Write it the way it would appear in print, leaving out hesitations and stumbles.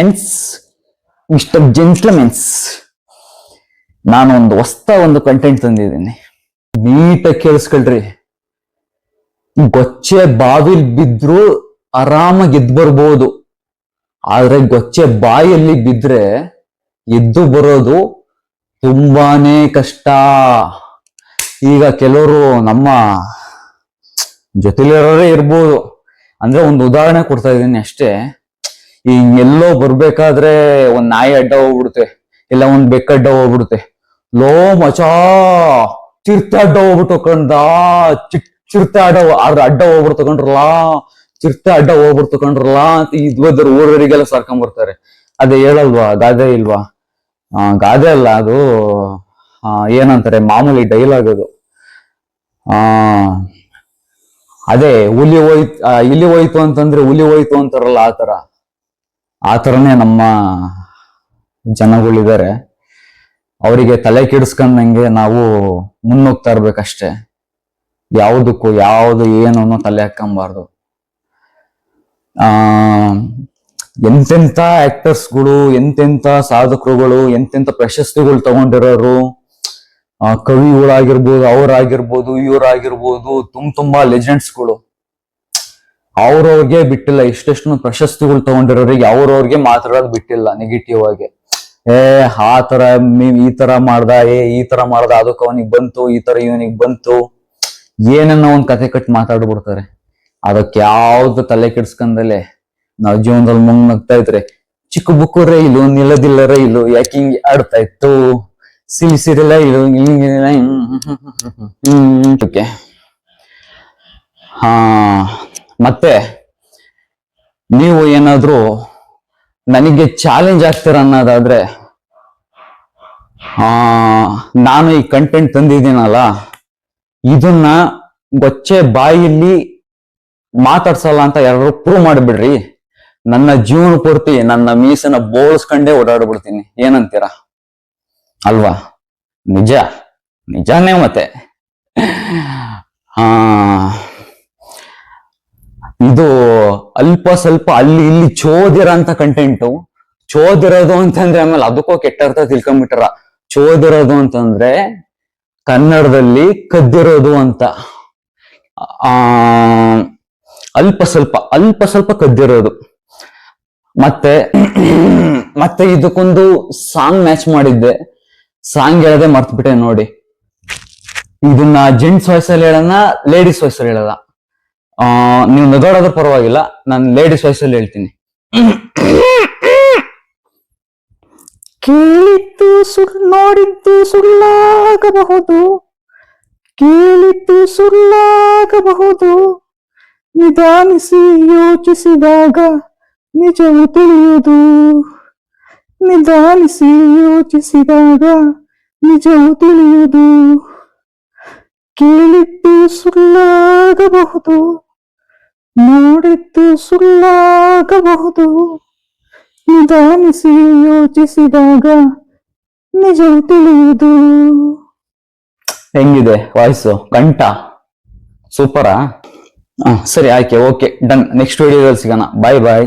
Men's, mister ಜೆಂಟ್ಲ್ಮೆನ್ಸ್, ನಾನು ಒಂದು content ತಂದಿದ್ದೀನಿ. ನೀಟಾಗಿ ಕೇಳಿಸ್ಕೊಳ್ರಿ. ಗೊಚ್ಚೆ ಬಾವಿಲ್ ಬಿದ್ರು ಆರಾಮಾಗಿ ಎದ್ದು ಬರ್ಬೋದು, ಆದ್ರೆ ಗೊಚ್ಚೆ ಬಾಯಲ್ಲಿ ಬಿದ್ರೆ ಎದ್ದು ಬರೋದು ತುಂಬಾನೇ ಕಷ್ಟ. ಈಗ ಕೆಲವರು ನಮ್ಮ ಜೊತೆಲಿರೋರೇ ಇರ್ಬೋದು. ಅಂದ್ರೆ ಒಂದು ಉದಾಹರಣೆ ಕೊಡ್ತಾ ಇದ್ದೀನಿ ಅಷ್ಟೇ. ಈಗ ಎಲ್ಲೋ ಬರ್ಬೇಕಾದ್ರೆ ಒಂದ್ ನಾಯಿ ಅಡ್ಡ ಹೋಗ್ಬಿಡುತ್ತೆ, ಇಲ್ಲ ಒಂದ್ ಬೆಕ್ಕ ಅಡ್ಡ ಹೋಗ್ಬಿಡುತ್ತೆ. ಲೋ ಮಚಾ, ಚಿರ್ತೆ ಅಡ್ಡ ಹೋಗ್ಬಿಟ್ಟು ಕಂಡ, ಚಿರ್ತೆ ಅಡ್ಡ ಹೋಗ್ಬಿಡ್ತು ಕಂಡ್ರಲ್ಲ, ಚಿರ್ತೆ ಅಡ್ಡ ಹೋಗ್ಬಿಡ್ತು ಕಂಡ್ರಲ್ಲ ಅಂತ ಇದ್ವದ್ರ ಊರವರಿಗೆಲ್ಲ ಸರ್ಕೊಂಡ್ ಬರ್ತಾರೆ. ಅದೇ ಹೇಳಲ್ವಾ, ಗಾದೆ ಇಲ್ವಾ? ಗಾದೆ ಅಲ್ಲ ಅದು, ಏನಂತಾರೆ, ಮಾಮೂಲಿ ಡೈಲಾಗ್ ಅದು. ಅದೇ ಇಲ್ಲಿ ಹೋಯ್ತು ಅಂತಂದ್ರೆ ಹುಲಿ ಹೋಯ್ತು ಅಂತಾರಲ್ಲ, ಆ ಥರನೇ ನಮ್ಮ ಜನಗಳಿದ್ದಾರೆ. ಅವರಿಗೆ ತಲೆ ಕೆಡಿಸ್ಕೊಂಡಂಗೆ ನಾವು ಮುನ್ನೋಗ್ತಾ ಇರ್ಬೇಕಷ್ಟೆ. ಯಾವುದು ಏನು ತಲೆ ಹಾಕೊಂಬಾರ್ದು. ಎಂತೆಂಥ ಆಕ್ಟರ್ಸ್ಗಳು, ಎಂತೆಂಥ ಸಾಧಕರುಗಳು, ಎಂತೆಂಥ ಪ್ರಶಸ್ತಿಗಳು ತಗೊಂಡಿರೋರು, ಕವಿಗಳಾಗಿರ್ಬೋದು, ಅವರಾಗಿರ್ಬೋದು, ಇವರಾಗಿರ್ಬೋದು, ತುಂಬಾ ಲೆಜೆಂಡ್ಸ್ಗಳು, ಅವ್ರವ್ರಿಗೆ ಬಿಟ್ಟಿಲ್ಲ. ಇಷ್ಟೆಷ್ಟು ಪ್ರಶಸ್ತಿಗಳು ತಗೊಂಡಿರೋರಿಗೆ ಅವ್ರವ್ರಿಗೆ ಮಾತಾಡೋದು ಬಿಟ್ಟಿಲ್ಲ ನೆಗೆಟಿವ್ ಆಗಿ. ಆ ತರ ಈ ತರ ಮಾಡ್ದ, ಈ ತರ ಮಾಡ್ದ, ಅದಕ್ಕೆ ಅವನಿಗೆ ಬಂತು, ಈ ತರ ಇವನಿಗೆ ಬಂತು, ಏನನ್ನ ಒಂದ್ ಕತೆ ಕಟ್ಟಿ ಮಾತಾಡ್ಬಿಡ್ತಾರೆ. ಅದಕ್ಕೆ ಯಾವ್ದು ತಲೆ ಕೆಡ್ಸ್ಕೊಂಡಲೆ ನಾವ್ ಜೀವನದಲ್ಲಿ ಮುನ್ನಗ್ತಾ ಇದ್ರೆ, ಚಿಕ್ಕ ಬುಕ್ಕು ರೈಲು, ನಿಲ್ಲದಿಲ್ಲ ರೈಲು, ಯಾಕೆ ಹಿಂಗೆ ಆಡ್ತಾ ಇತ್ತು, ಸಿರಿಸಿರಲ್ಲ ಇದು ಓಕೆ. ಮತ್ತೆ ನೀವು ಏನಾದ್ರೂ ನನಗೆ ಚಾಲೆಂಜ್ ಆಗ್ತೀರ ಅನ್ನೋದಾದ್ರೆ, ನಾನು ಈ ಕಂಟೆಂಟ್ ತಂದಿದ್ದೀನಲ್ಲ, ಇದನ್ನ ಗೊಚ್ಚೆ ಬಾಯಲ್ಲಿ ಮಾತಾಡ್ಸಲ್ಲ ಅಂತ ಯಾರು ಪ್ರೂವ್ ಮಾಡಿಬಿಡ್ರಿ. ನನ್ನ ಜೀವನ ಪೂರ್ತಿ ನನ್ನ ಮೀಸನ ಬೋಳ್ಸ್ಕೊಂಡೇ ಓಡಾಡ್ಬಿಡ್ತೀನಿ. ಏನಂತೀರಾ? ಅಲ್ವಾ? ನಿಜಾನೇ ಮತ್ತೆ. ಇದು ಅಲ್ಪ ಸ್ವಲ್ಪ ಅಲ್ಲಿ ಇಲ್ಲಿ ಚೋದಿರಂತ ಕಂಟೆಂಟು. ಚೋದಿರೋದು ಅಂತಂದ್ರೆ ಆಮೇಲೆ ಅದಕ್ಕೋ ಕೆಟ್ಟ ಅರ್ಥ ತಿಳ್ಕೊಂಡ್ಬಿಟ್ರ. ಚೋದಿರೋದು ಅಂತಂದ್ರೆ ಕನ್ನಡದಲ್ಲಿ ಕದ್ದಿರೋದು ಅಂತ. ಅಲ್ಪ ಸ್ವಲ್ಪ ಕದ್ದಿರೋದು. ಮತ್ತೆ ಇದಕ್ಕೊಂದು ಸಾಂಗ್ ಮ್ಯಾಚ್ ಮಾಡಿದ್ದೆ. ಸಾಂಗ್ ಹೇಳದೆ ಮರ್ತ್ಬಿಟ್ಟೆ ನೋಡಿ. ಇದನ್ನ ಜೆಂಟ್ಸ್ ವಾಯ್ಸಲ್ಲಿ ಹೇಳೋಣ, ಲೇಡೀಸ್ ವಾಯ್ಸಲ್ಲಿ ಹೇಳೋಣ. ನೀವು ನಗಾಡೋದ್ರ ಪರವಾಗಿಲ್ಲ, ನಾನು ಲೇಡೀಸ್ ವಾಯ್ಸಲ್ಲಿ ಹೇಳ್ತೀನಿ. ಕೇಳಿದ್ದು ನೋಡಿದ್ದು ಸುಳ್ಳಾಗಬಹುದು, ಕೇಳಿದ್ದು ಸುಳ್ಳಾಗಬಹುದು, ನಿಧಾನಿಸಿ ಯೋಚಿಸಿದಾಗ ನಿಜವು ತಿಳಿಯುವುದು, ನಿಧಾನಿಸಿ ಯೋಚಿಸಿದಾಗ ನಿಜವು ತಿಳಿಯುವುದು. ಕೇಳಿದ್ದು ಸುಳ್ಳಾಗಬಹುದು, ನೋಡಿದ್ದು ಸುಳ್ಳಾಗಬಹುದು, ನಿಧಾನಿಸಿ ಯೋಚಿಸಿದಾಗ ನಿಜವು ತಿಳಿಯುವುದು. ಹೆಂಗಿದೆ ವಾಯ್ಸು? ಕಂಠ ಸೂಪರಾ? ಸರಿ, ಆಯ್ಕೆ, ಓಕೆ, ಡನ್. ನೆಕ್ಸ್ಟ್ ವಿಡಿಯೋದಲ್ಲಿ ಸಿಗೋಣ. ಬಾಯ್.